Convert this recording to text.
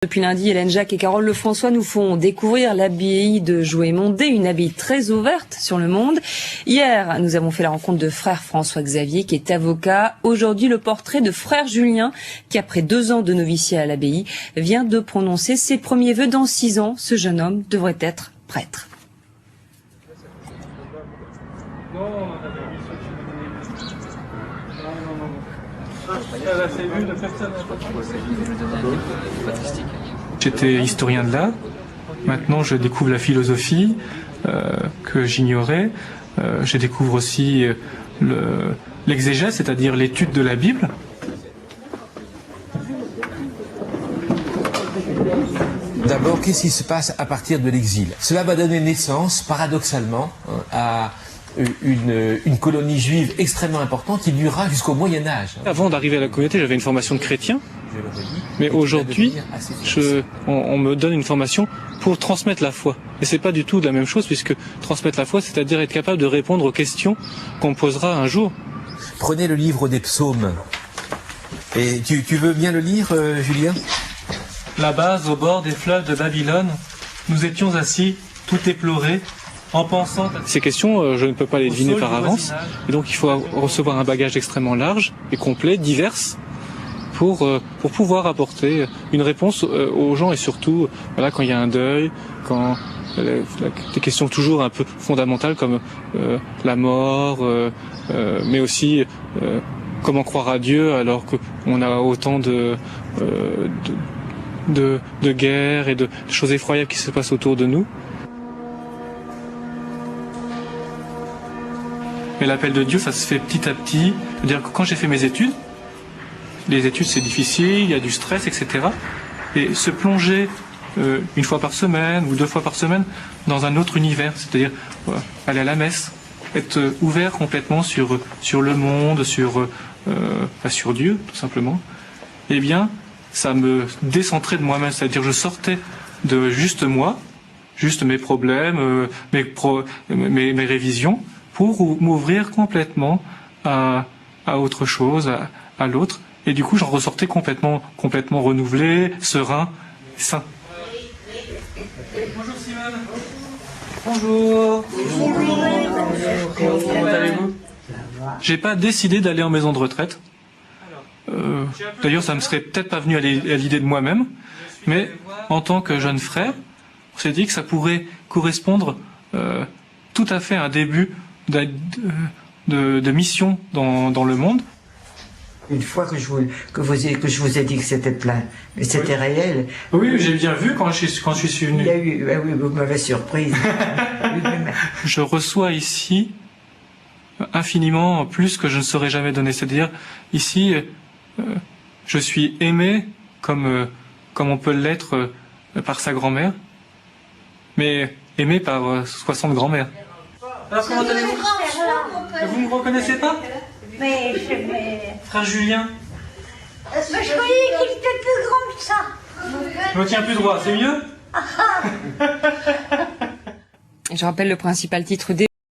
Depuis lundi, Hélène Jacques et Carole Lefrançois nous font découvrir l'abbaye de Joué-Mondé, une abbaye très ouverte sur le monde. Hier, nous avons fait la rencontre de frère François Xavier, qui est avocat. Aujourd'hui, le portrait de frère Julien, qui après 2 ans de noviciat à l'abbaye, vient de prononcer ses premiers vœux. Dans 6 ans, ce jeune homme devrait être prêtre. J'étais historien de l'art, maintenant je découvre la philosophie que j'ignorais, je découvre aussi l'exégèse, c'est-à-dire l'étude de la Bible. D'abord, qu'est-ce qui se passe à partir de l'exil? Cela va donner naissance, paradoxalement, à une colonie juive extrêmement importante qui durera jusqu'au Moyen-Âge. Avant d'arriver à la communauté, j'avais une formation de chrétien, mais aujourd'hui, on me donne une formation pour transmettre la foi. Et c'est pas du tout la même chose, puisque transmettre la foi, c'est-à-dire être capable de répondre aux questions qu'on posera un jour. Prenez le livre des psaumes. Et tu veux bien le lire, Julien? Là-bas, au bord des fleuves de Babylone, nous étions assis, tout éplorés, en pensant à ces questions, je ne peux pas les deviner par avance. Et donc il faut recevoir un bagage extrêmement large et complet, divers, pour pouvoir apporter une réponse aux gens, et surtout voilà, quand il y a un deuil, quand des questions toujours un peu fondamentales comme la mort, mais aussi comment croire à Dieu alors qu'on a autant de guerres et de choses effroyables qui se passent autour de nous. Mais l'appel de Dieu, ça se fait petit à petit. C'est-à-dire que quand j'ai fait mes études, les études c'est difficile, il y a du stress, etc. Et se plonger 1 fois par semaine ou 2 fois par semaine dans un autre univers, c'est-à-dire aller à la messe, être ouvert complètement sur le monde, sur Dieu, tout simplement, eh bien, ça me décentrait de moi-même. C'est-à-dire je sortais de juste moi, juste mes problèmes, mes révisions, pour m'ouvrir complètement à autre chose, à l'autre. Et du coup, j'en ressortais complètement renouvelé, serein, sain. Bonjour Simone. Bonjour. Comment allez-vous? J'ai pas décidé d'aller en maison de retraite. D'ailleurs, ça me serait peut-être pas venu à l'idée de moi-même. Mais en tant que jeune frère, on s'est dit que ça pourrait correspondre tout à fait à un début de mission dans le monde. Une fois que je vous ai dit que c'était plein, mais c'était réel. Oui, j'ai bien vu quand je suis venu. Il y a eu, oui, vous m'avez surprise. Je reçois ici infiniment plus que je ne saurais jamais donner. C'est-à-dire, ici, je suis aimé comme on peut l'être par sa grand-mère, mais aimé par 60 grand-mères. Alors comment allez-vous? Vous ne me reconnaissez pas? Mais Frère Julien. je croyais qu'il était plus grand que ça. Je me tiens plus droit, c'est mieux? Je rappelle le principal titre des